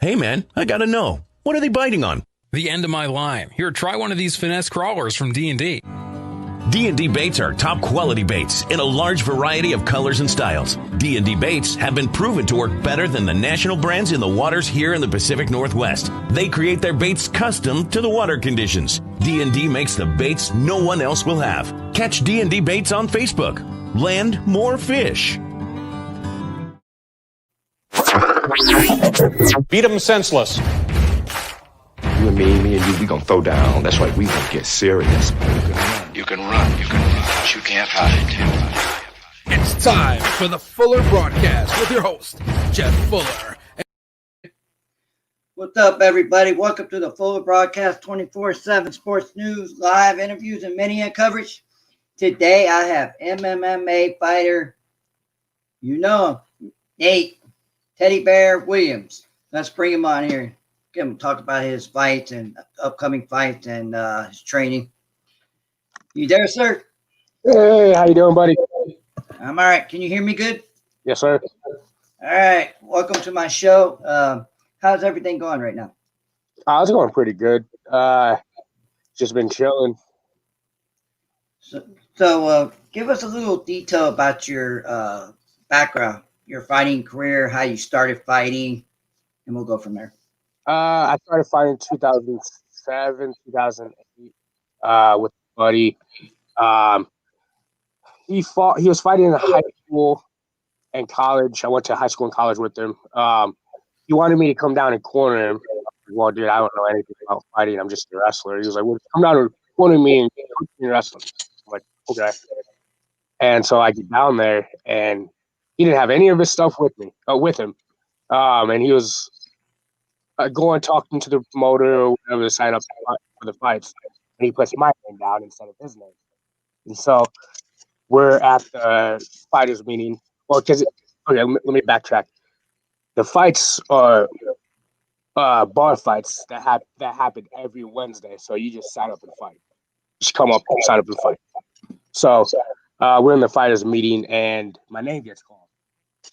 Hey man, I gotta know. What are they biting on? The end of my line. Here, try one of these finesse crawlers from D&D. D&D baits are top quality baits in a large variety of colors and styles. D&D baits have been proven to work better than the national brands in the waters here in the Pacific Northwest. They create their baits custom to the water conditions. D&D makes the baits no one else will have. Catch D&D baits on Facebook. Land more fish. Beat them senseless. You and me and you, we gonna throw down. That's right, we gonna get serious. You can run, but you can't hide. It's time for the Fuller Broadcast with your host, Jeff Fuller. What's up, everybody? Welcome to the Fuller Broadcast 24/7 sports news, live interviews, and many coverage. Today, I have MMA fighter, Nate Teddy Bear Williams. Let's bring him on here. Get him to talk about his fights and upcoming fights and his training. You there, sir? Hey, how you doing, buddy? I'm all right. Can you hear me good? Yes, sir. All right. Welcome to my show. How's everything going right now? It's going pretty good. Just been chilling. So give us a little detail about your background, your fighting career, how you started fighting, and we'll go from there. I started fighting in 2007, 2008 with a buddy. He was fighting in high school and college. I went to high school and college with him. He wanted me to come down and corner him. Well, dude, I don't know anything about fighting. I'm just a wrestler. He was like, well, come down and corner me and wrestle. I'm like, okay. And so I get down there, and he didn't have any of his stuff with him. And he was going talking to the promoter or whatever to sign up for the fights. And he puts my name down instead of his name. And so we're at the fighters meeting. Well, let me backtrack. The fights are bar fights that happen every Wednesday. So you just sign up and fight. Just come up and sign up and fight. So we're in the fighters meeting, and my name gets called.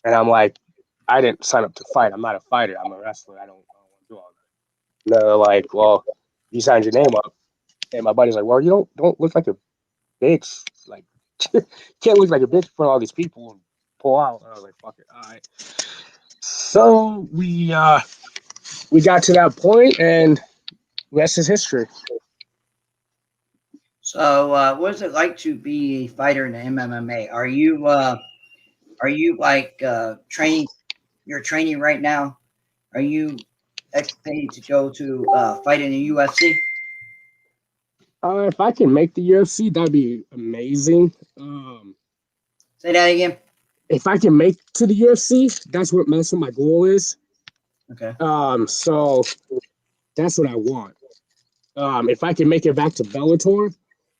And I'm like, I didn't sign up to fight. I'm not a fighter. I'm a wrestler. I don't want to do all that. And they're like, well, you signed your name up. And my buddy's like, well, you don't look like a bitch. Like, can't look like a bitch in front of all these people and pull out. And I was like, fuck it. All right. So we got to that point, and rest is history. So what is it like to be a fighter in the MMA? Are you like training? You're training right now. Are you expected to go to fight in the UFC? If I can make the UFC, that'd be amazing. Say that again. If I can make to the UFC, that's what my goal is. Okay. So that's what I want. If I can make it back to Bellator,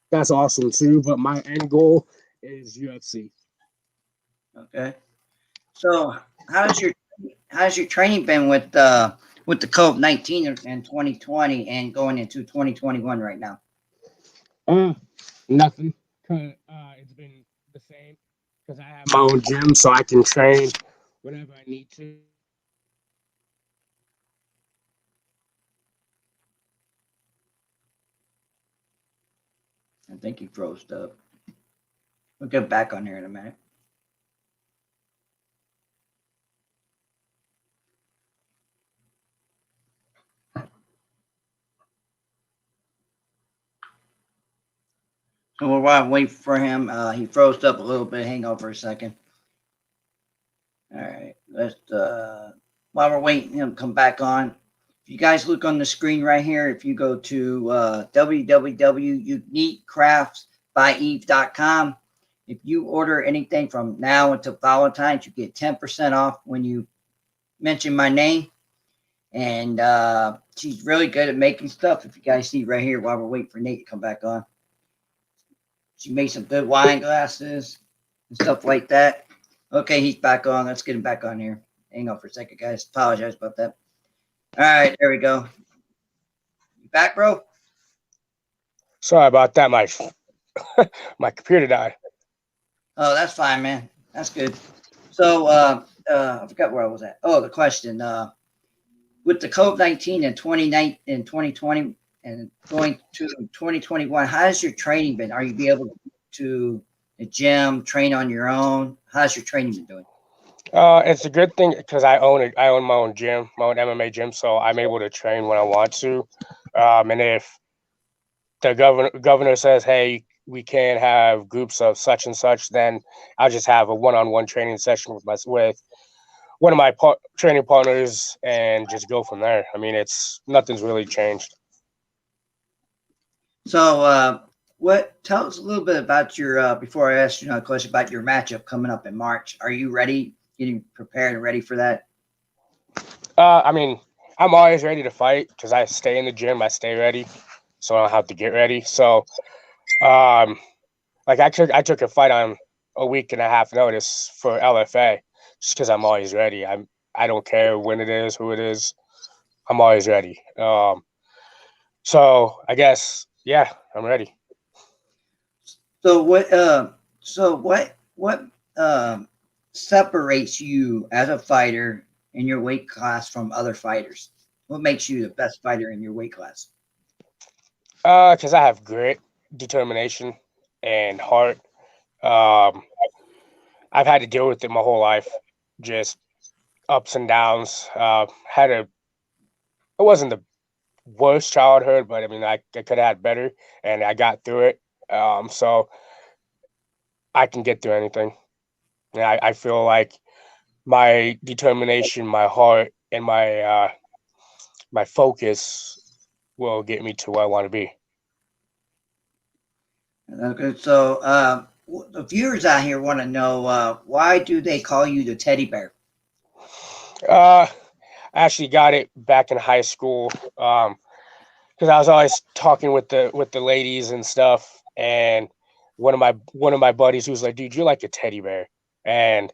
that's awesome too. But my end goal is UFC. Okay. So how's your training been with the COVID-19 in 2020 and going into 2021 right now? Nothing. It's been the same because I have my own gym, so I can train whenever I need to. I think he froze up. We'll get back on here in a minute. So we'll wait for him. He froze up a little bit. Hang on for a second. All right. Let's while we're waiting him to come back on. If you guys look on the screen right here, if you go to www.uniquecraftsbyeve.com, if you order anything from now until Valentine's, you get 10% off when you mention my name. And she's really good at making stuff. If you guys see right here while we're waiting for Nate to come back on. She made some good wine glasses and stuff like that. Okay, he's back on. Let's get him back on here. Hang on for a second, guys. Apologize about that. All right, there we go. You back, bro? Sorry about that. My computer died. Oh, that's fine, man. That's good. So I forgot where I was at. Oh, the question. with the COVID-19 in 2020 and going to 2021, how's your training been? Are you be able to the gym, train on your own? How's your training been doing? It's a good thing because I own it. I own my own gym, my own MMA gym, so I'm able to train when I want to. And if the governor says, "Hey, we can't have groups of such and such," then I'll just have a one-on-one training session with one of my training partners and just go from there. I mean, nothing's really changed. So, tell us a little bit about your, before I ask you a question about your matchup coming up in March. Are you ready, getting prepared and ready for that? I mean, I'm always ready to fight because I stay in the gym, I stay ready, so I don't have to get ready. So, like I took a fight on a week and a half notice for LFA just because I'm always ready. I don't care when it is, who it is, I'm always ready. So I guess, yeah, I'm ready. So what separates you as a fighter in your weight class from other fighters? What makes you the best fighter in your weight class? Because I have grit, determination, and heart. I've had to deal with it my whole life, just ups and downs. It wasn't the worst childhood, but I mean, I could have had better, and I got through it. So I can get through anything. And I feel like my determination, my heart, and my focus will get me to where I want to be. Okay, so the viewers out here want to know why do they call you the teddy bear? I actually got it back in high school because I was always talking with the ladies and stuff, and one of my buddies who was like, "Dude, you're like a teddy bear," and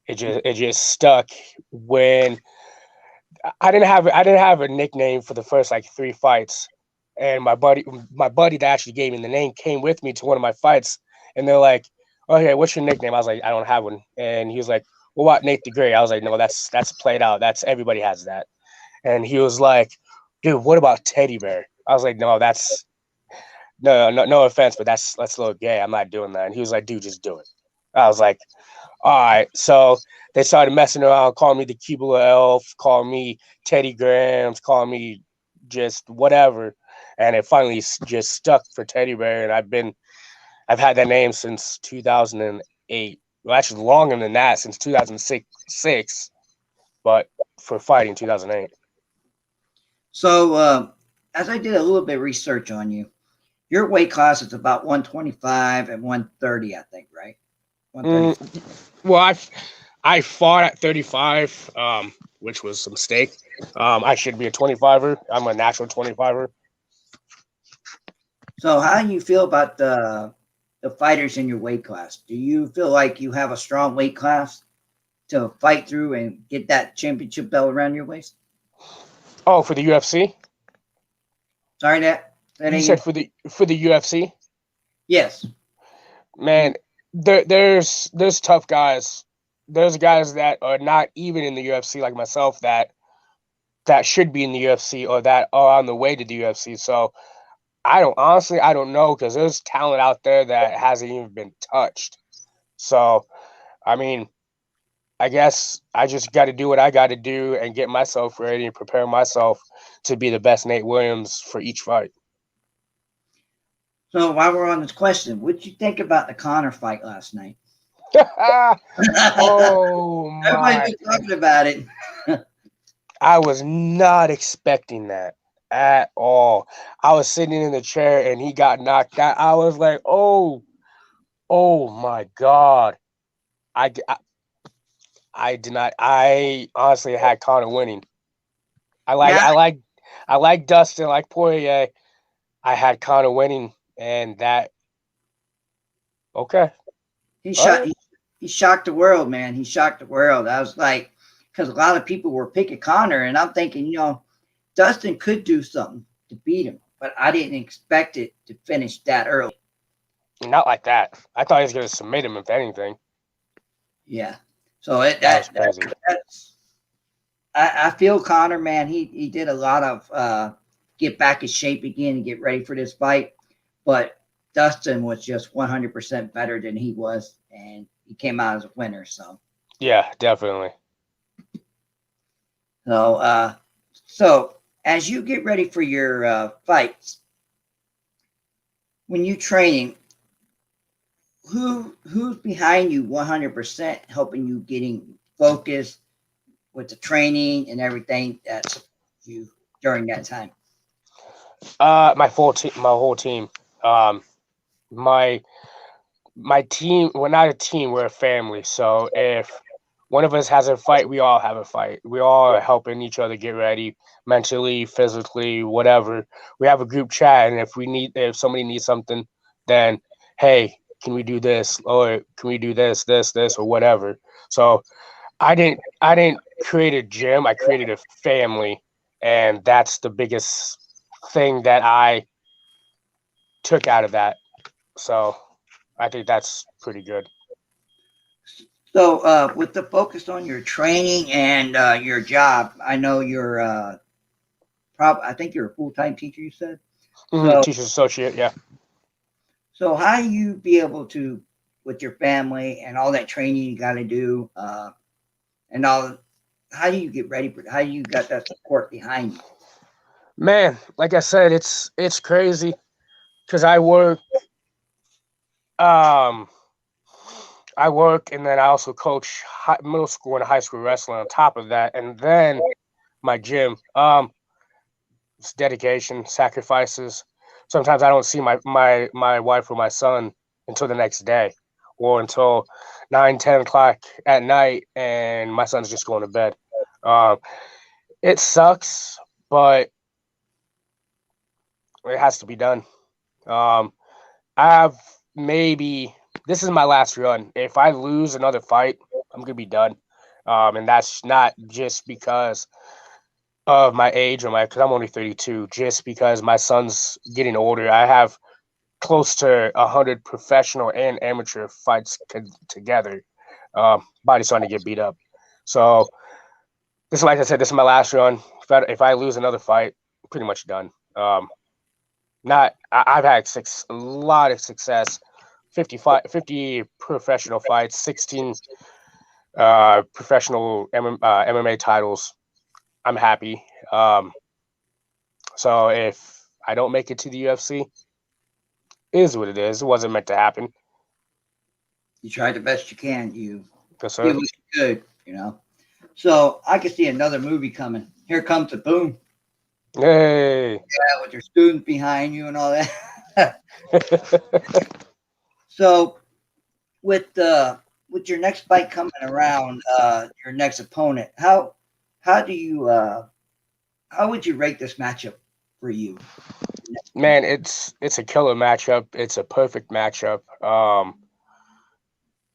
it just stuck. When I didn't have a nickname for the first like 3 fights, and my buddy that actually gave me the name came with me to one of my fights, and they're like, "Okay, what's your nickname?" I was like, "I don't have one," and he was like, "Well, what, Nate the Great?" I was like, "No, that's played out. That's everybody has that." And he was like, "Dude, what about Teddy Bear?" I was like, "No, that's no offense, but that's a little gay. I'm not doing that." And he was like, "Dude, just do it." I was like, "All right." So they started messing around, calling me the Keebler Elf, calling me Teddy Grams, calling me just whatever, and it finally just stuck for Teddy Bear. And I've had that name since 2008. Well, actually longer than that, since 2006, but for fighting 2008. So as I did a little bit of research on you, your weight class is about 125 and 130, I think, right? 130. Well, I fought at 35, which was a mistake. I should be a 25er. I'm a natural 25er. So how do you feel about the fighters in your weight class? Do you feel like you have a strong weight class to fight through and get that championship belt around your waist? Oh, for the UFC? Sorry, that You said for the UFC? Yes. Man, there's tough guys. There's guys that are not even in the UFC like myself that should be in the UFC or that are on the way to the UFC. So I don't know, because there's talent out there that hasn't even been touched. So, I mean, I guess I just got to do what I got to do and get myself ready and prepare myself to be the best Nate Williams for each fight. So while we're on this question, what did you think about the Conor fight last night? Oh my! Everybody's been talking about it. I was not expecting that at all. I was sitting in the chair and he got knocked out. I was like, oh my God. I did not. I honestly had Conor winning. I like Dustin, like Poirier. I had Conor winning, and that. Okay. He shocked the world, man. He shocked the world. I was like, because a lot of people were picking Conor, and I'm thinking, Dustin could do something to beat him, but I didn't expect it to finish that early. Not like that. I thought he was going to submit him, if anything. Yeah. So That was crazy. I feel Connor, man, he did a lot of get back in shape again and get ready for this fight. But Dustin was just 100% better than he was, and he came out as a winner. Yeah, definitely. So as you get ready for your fights, when you training, who's behind you 100% helping you getting focused with the training and everything that's you during that time? My whole team. My team. We're not a team. We're a family. So if one of us has a fight, we all have a fight. We all are helping each other get ready mentally, physically, whatever. We have a group chat, and if somebody needs something, then hey, can we do this, or can we do this, or whatever. So I didn't create a gym. I created a family, and that's the biggest thing that I took out of that. So I think that's pretty good. So with the focus on your training and your job, I know you're I think you're a full-time teacher, you said. So, Teacher's associate, yeah. So how do you be able to, with your family and all that training you got to do, and all, how do you get ready for? How do you got that support behind you? Man, like I said, it's crazy because I work and then I also coach middle school and high school wrestling on top of that, and then my gym. It's dedication, sacrifices. Sometimes I don't see my wife or my son until the next day, or until 9-10 o'clock at night, and my son's just going to bed. It sucks, but it has to be done. I have this is my last run. If I lose another fight, I'm gonna be done. And that's not just because of my age because I'm only 32. Just because my son's getting older, I have close to 100 professional and amateur fights together. Body's starting to get beat up. So this, like I said, this is my last run. If I lose another fight, I'm pretty much done. I've had a lot of success. 50 professional fights, 16 professional MMA titles. I'm happy. So if I don't make it to the UFC, it is what it is. It wasn't meant to happen. You tried the best you can. You Yes, sir. look good, So I can see another movie coming. Here Comes the Boom. Hey. Yeah, with your students behind you and all that. So with your next fight coming around, your next opponent, how would you rate this matchup for you? Man, it's a killer matchup. It's a perfect matchup.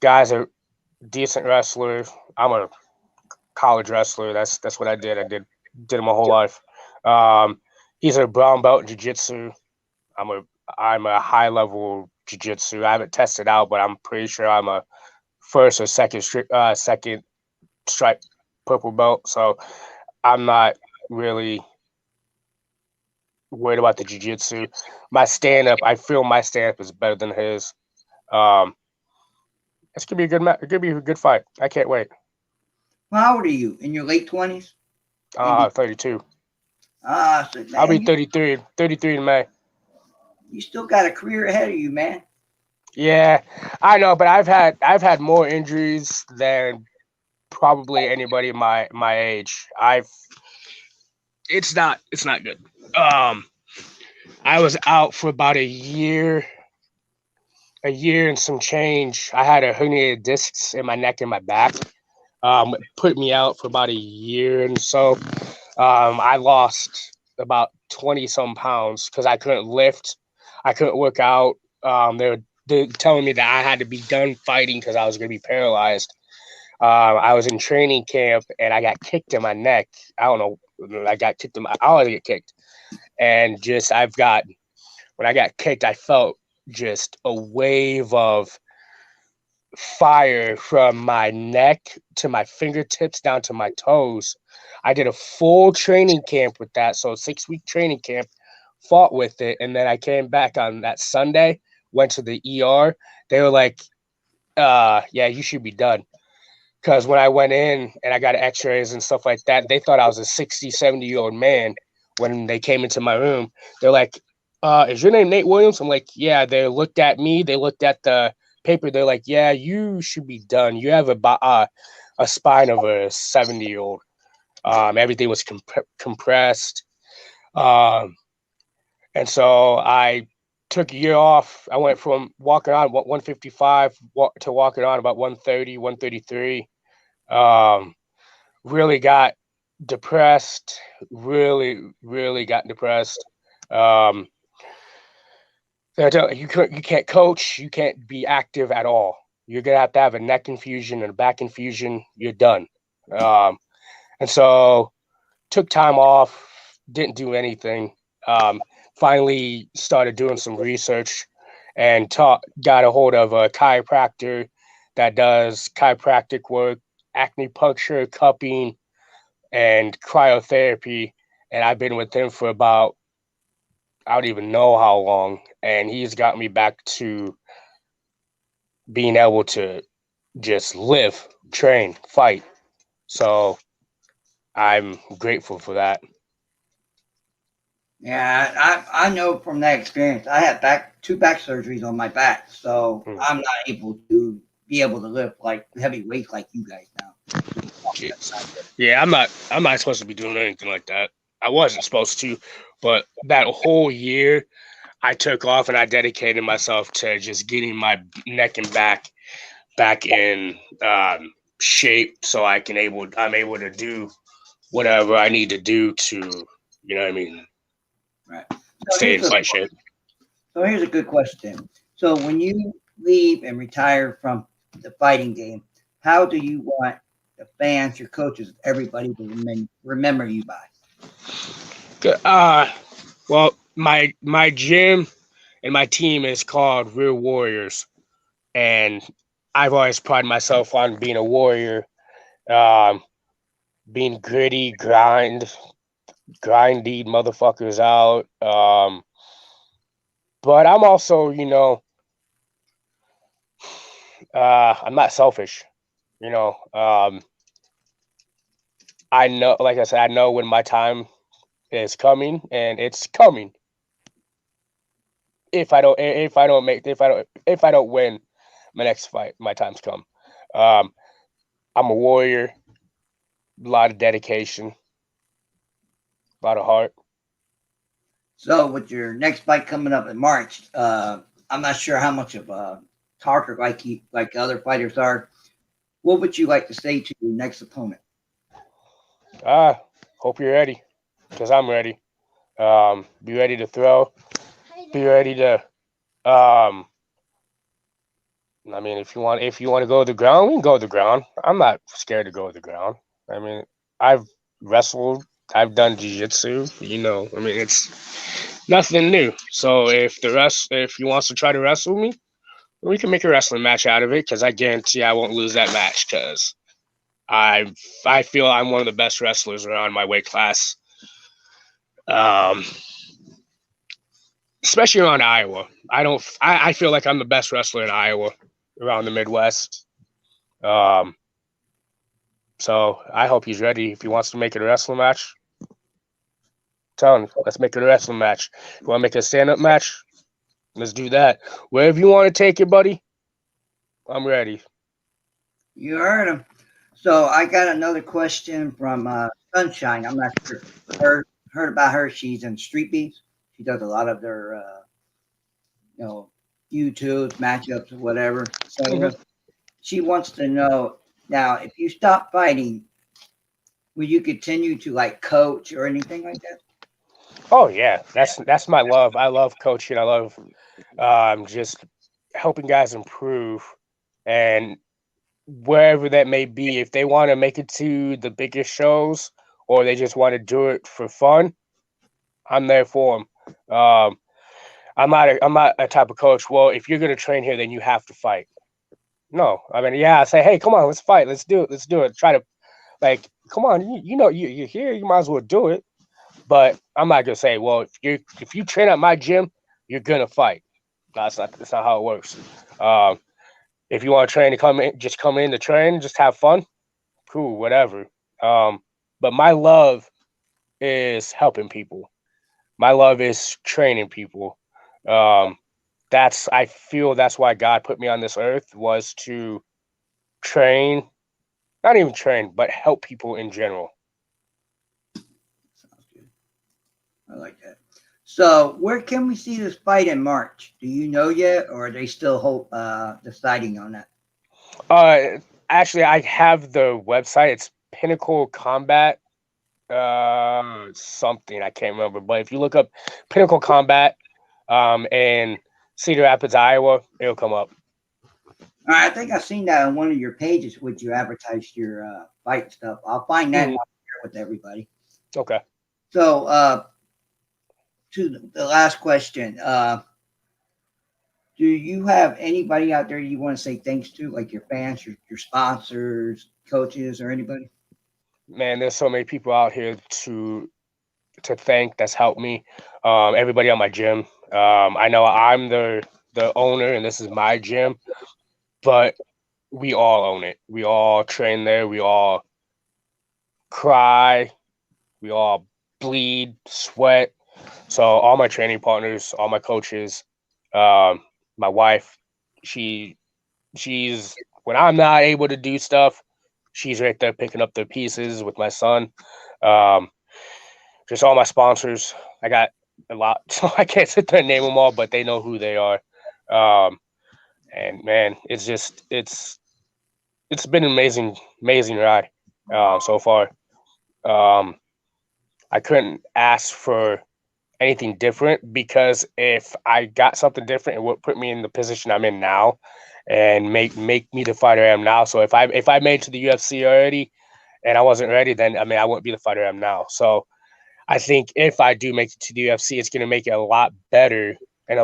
Guys are decent wrestlers. I'm a college wrestler. That's what I did. I did it my whole life. He's a brown belt in jiu-jitsu. I'm a high level jiu-jitsu. I haven't tested out, but I'm pretty sure I'm a first or second stripe purple belt. So I'm not really worried about the jiu-jitsu. My stand-up, I feel my stand-up is better than his. It's gonna be a good match. It's gonna be a good fight. I can't wait. How old are you? In your late 20s? 32. So, man, I'll be 33 in May. You still got a career ahead of you, man. Yeah, I know, but I've had more injuries than probably anybody my age. It's not good. I was out for about a year and some change. I had a herniated discs in my neck and my back. Put me out for about a year and so. I lost about 20 some pounds because I couldn't lift. I couldn't work out. They're telling me that I had to be done fighting because I was going to be paralyzed. I was in training camp and I got kicked in my neck. I don't know. I got kicked I always get kicked. And when I got kicked, I felt just a wave of fire from my neck to my fingertips down to my toes. I did a full training camp with that. So 6-week training camp, fought with it. And then I came back on that Sunday, went to the ER. They were like, yeah, you should be done. Because when I went in and I got x-rays and stuff like that, they thought I was a 60, 70-year-old man when they came into my room. They're like, is your name Nate Williams? I'm like, yeah. They looked at me. They looked at the paper. They're like, yeah, you should be done. You have a spine of a 70-year-old. Everything was compressed. And so I took a year off. I went from walking on 155 to walking on about 130, 133. Really got depressed. Really got depressed. You can't coach. You can't be active at all. You're gonna have a neck infusion and a back infusion. You're done. And so took time off. Didn't do anything. Finally started doing some research and got a hold of a chiropractor that does chiropractic work, acupuncture, cupping, and cryotherapy. And I've been with him for about, I don't even know how long. And he's got me back to being able to just live, train, fight. So I'm grateful for that. Yeah, I know from that experience. I had two back surgeries on my back, so I'm not able to lift like heavy weights like you guys now. Yeah, I'm not supposed to be doing anything like that. I wasn't supposed to, but that whole year I took off and I dedicated myself to just getting my neck and back in shape, so I'm able to do whatever I need to do to, you know what I mean, right? Stay in fight shape. So here's a good question. So when you leave and retire from the fighting game, how do you want the fans, your coaches, everybody to remember you by? Well, my gym and my team is called Real Warriors, and I've always prided myself on being a warrior, being gritty, grindy motherfuckers out. But I'm also, I'm not selfish. I know, like I said, I know when my time is coming, and it's coming. If I don't win my next fight, my time's come. I'm a warrior, a lot of dedication, a lot of heart. So with your next fight coming up in March, I'm not sure how much of a talker like other fighters are. What would you like to say to your next opponent? Hope you're ready, because I'm ready. Be ready to throw. Be ready to. I mean, if you want to go to the ground, we can go to the ground. I'm not scared to go to the ground. I mean, I've wrestled. I've done jiu-jitsu. I mean, it's nothing new. So if he wants to try to wrestle me, we can make a wrestling match out of it, because I guarantee I won't lose that match, because I feel I'm one of the best wrestlers around my weight class. Especially around Iowa. I feel like I'm the best wrestler in Iowa, around the Midwest. So I hope he's ready. If he wants to make it a wrestling match, tell him, let's make it a wrestling match. If you want to make it a stand-up match, let's do that. Wherever you want to take it, buddy, I'm ready. You heard him. So I got another question from Sunshine. I'm not sure heard about her. She's in Street Beefs. She does a lot of their YouTubes, matchups, or whatever. So she wants to know, now, if you stop fighting, will you continue to like coach or anything like that? Oh yeah, that's my love. I love coaching. I love just helping guys improve, and wherever that may be, if they want to make it to the biggest shows or they just want to do it for fun, I'm there for them. I'm not a type of coach. Well, if you're gonna train here, then you have to fight. No, I mean, yeah, I say, hey, come on, let's fight, let's do it. Try to, like, come on, you're here, you might as well do it. But I'm not gonna say, well, if you train at my gym, you're gonna fight. That's not how it works. If you want to train to come in to train, just have fun, cool, whatever. But my love is helping people. My love is training people. I feel that's why God put me on this earth, was to train, not even train, but help people in general. Sounds good. I like that. So, where can we see this fight in March? Do you know yet, or are they still deciding on that? Actually, I have the website. It's Pinnacle Combat, something I can't remember. But if you look up Pinnacle Combat, in Cedar Rapids, Iowa, it'll come up. I think I've seen that on one of your pages, which you advertised your fight stuff. I'll find that and I'll share it with everybody. Okay. So, to the last question, do you have anybody out there you want to say thanks to, like your fans, your sponsors, coaches, or anybody? Man, there's so many people out here to thank that's helped me. Everybody at my gym. I know I'm the owner and this is my gym, but we all own it. We all train there. We all cry. We all bleed, sweat. So all my training partners, all my coaches, my wife, she's when I'm not able to do stuff, she's right there picking up the pieces with my son. Just all my sponsors. I got a lot, so I can't sit there and name them all, but they know who they are. And man, it's been an amazing ride so far. I couldn't ask for anything different, because if I got something different, it would put me in the position I'm in now and make me the fighter I am now. So if I made it to the UFC already and I wasn't ready, then I mean I wouldn't be the fighter I am now. So I think if I do make it to the UFC, it's going to make it a lot better and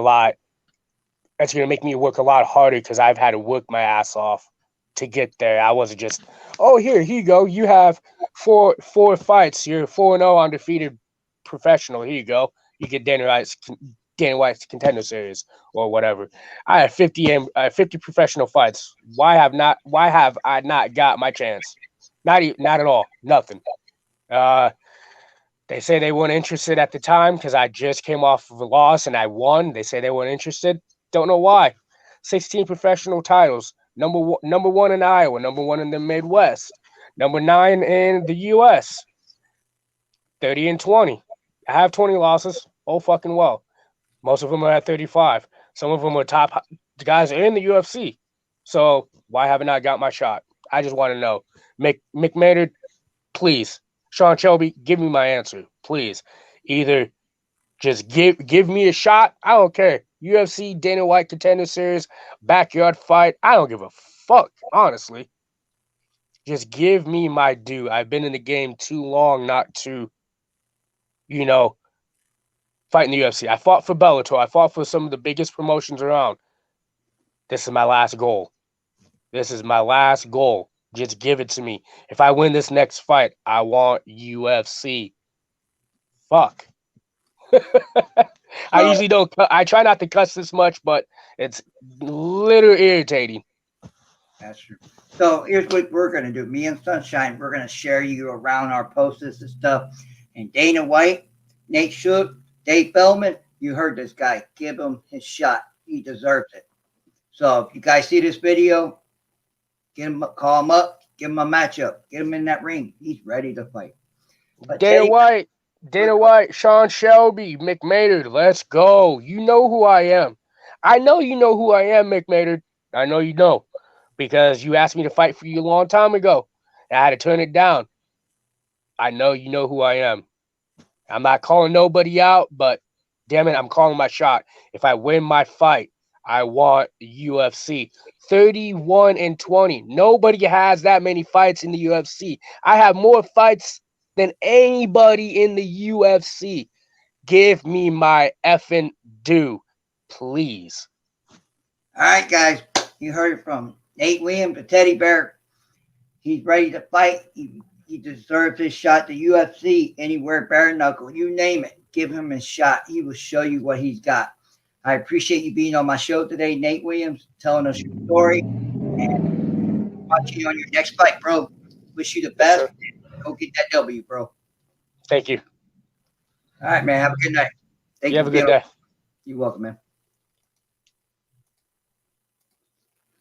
it's going to make me work a lot harder, because I've had to work my ass off to get there. I wasn't just, oh, here you go. You have four fights. You're 4-0 undefeated professional. Here you go. You get Dana White's Contender Series or whatever. I have 50 professional fights. Why have I not got my chance? Not at all. Nothing. They say they weren't interested at the time because I just came off of a loss and I won. They say they weren't interested. Don't know why. 16 professional titles. Number one in Iowa. Number one in the Midwest. Number 9 in the U.S. 30-20. I have 20 losses. Oh, fucking well. Most of them are at 35. Some of them are top guys are in the UFC. So why haven't I got my shot? I just want to know. Mick Maynard, please. Sean Shelby, give me my answer, please. Either just give me a shot. I don't care. UFC, Dana White Contender Series, backyard fight. I don't give a fuck, honestly. Just give me my due. I've been in the game too long not to, fight in the UFC. I fought for Bellator. I fought for some of the biggest promotions around. This is my last goal. Just give it to me. If I win this next fight, I want UFC. Fuck. I usually don't. I try not to cuss this much, but it's literally irritating. That's true. So here's what we're going to do. Me and Sunshine, we're going to share you around our posts and stuff. And Dana White, Nate Shook, Dave Feldman, you heard this guy. Give him his shot. He deserves it. So if you guys see this video, call him up, give him a matchup, get him in that ring. He's ready to fight. But Dana White, Sean Shelby, Mick Maynard, let's go. You know who I am. I know you know who I am, Mick Maynard. I know you know, because you asked me to fight for you a long time ago, and I had to turn it down. I know you know who I am. I'm not calling nobody out, but damn it, I'm calling my shot. If I win my fight, I want UFC. 31-20. Nobody has that many fights in the UFC. I have more fights than anybody in the UFC. Give me my effing due, please. All right, guys. You heard it from Nate Williams, the teddy bear. He's ready to fight. He deserves his shot. The UFC, anywhere, bare knuckle, you name it. Give him a shot. He will show you what he's got. I appreciate you being on my show today, Nate Williams, telling us your story. And watching you on your next fight, bro. Wish you the best. Go get that W, bro. Thank you. All right, man. Have a good night. You have a good day. You're welcome, man.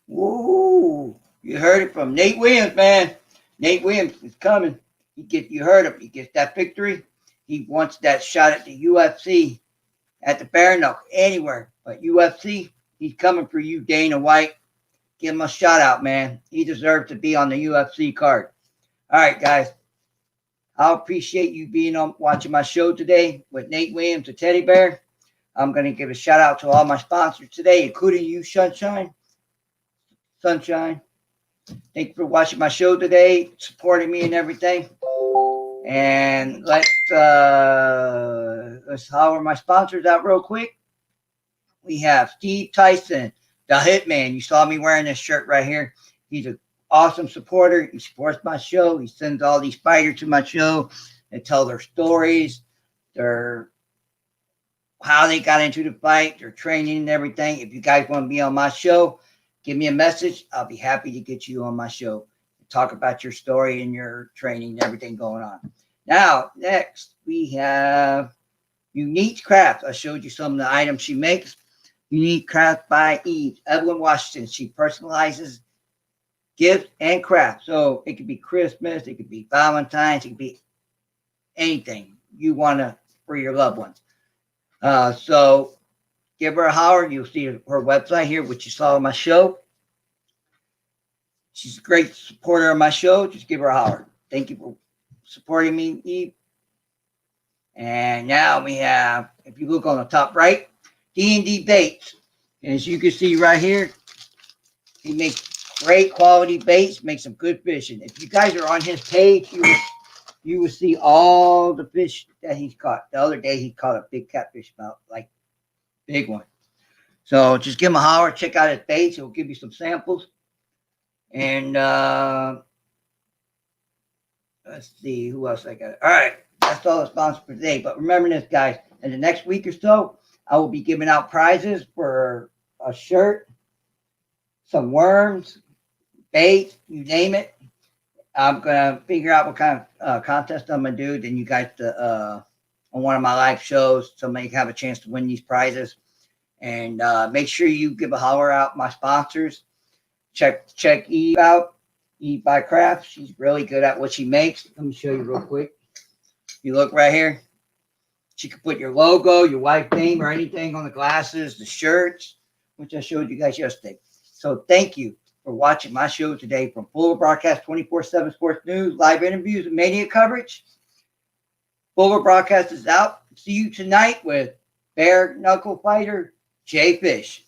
Whoa. You heard it from Nate Williams, man. Nate Williams is coming. You heard him. He gets that victory. He wants that shot at the UFC, at the bare knuckle, anywhere. But UFC, he's coming for you, Dana White. Give him a shout out, man. He deserves to be on the UFC card. All right, guys. I appreciate you being on watching my show today with Nate Williams, the teddy bear. I'm going to give a shout out to all my sponsors today, including you, Sunshine. Thank you for watching my show today, supporting me and everything. And let's holler my sponsors out real quick. We have Steve Tyson, the Hitman. You saw me wearing this shirt right here. He's an awesome supporter. He supports my show. He sends all these fighters to my show and tell their stories, how they got into the fight, their training and everything. If you guys want to be on my show, give me a message. I'll be happy to get you on my show. Talk about your story and your training and everything going on. Now, next, we have Unique Crafts. I showed you some of the items she makes. Unique Crafts by Eve. Evelyn Washington. She personalizes gifts and crafts. So it could be Christmas. It could be Valentine's. It could be anything you want to for your loved ones. So give her a holler. You'll see her website here, which you saw on my show. She's a great supporter of my show. Just give her a holler. Thank you for supporting me, Eve. And now we have, if you look on the top right, D&D Baits. And as you can see right here, he makes great quality baits, makes some good fishing. If you guys are on his page, you will see all the fish that he's caught. The other day, he caught a big catfish, about like big one. So just give him a holler. Check out his baits. He'll give you some samples. And let's see who else I got. All right, that's all the sponsors for today. But remember this, guys. In the next week or so, I will be giving out prizes for a shirt, some worms, bait, you name it. I'm gonna figure out what kind of contest I'm gonna do. Then you guys, on one of my live shows, somebody can have a chance to win these prizes. And make sure you give a holler out my sponsors. Check Eve out, Eve by Craft. She's really good at what she makes. Let me show you real quick. You look right here. She can put your logo, your wife's name, or anything on the glasses, the shirts, which I showed you guys yesterday. So thank you for watching my show today from Fuller Broadcast 24/7 Sports News, live interviews, and media coverage. Fuller Broadcast is out. See you tonight with bare knuckle fighter Jay Fish.